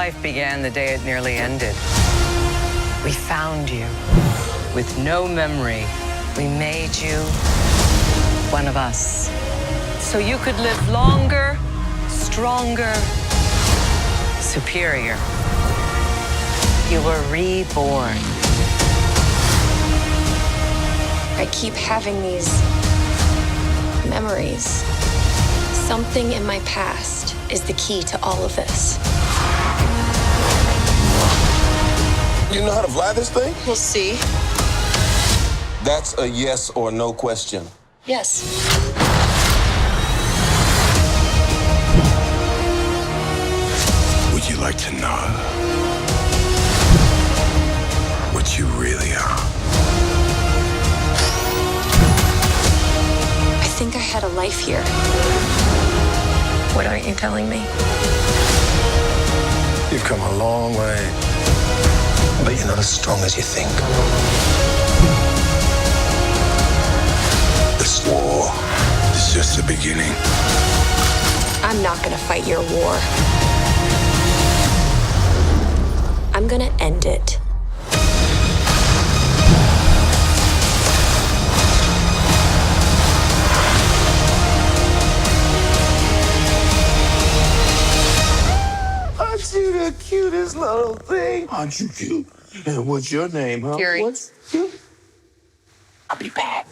life began the day it nearly ended. We found you with no memory. We made you one of us, so you could live longer, stronger, superior. You were reborn. I keep having these memories. Something in my past is the key to all of this. You know how to fly this thing? We'll see. That's a yes or no question. Yes. Would you like to know what you really are? I think I had a life here. What aren't you telling me? You've come a long way, but you're not as strong as you think. This war is just the beginning. I'm not gonna fight your war. I'm gonna end it. Aren't you the cutest little thing? Aren't you cute? And what's your name, huh? Fury. What's cute? I'll be back.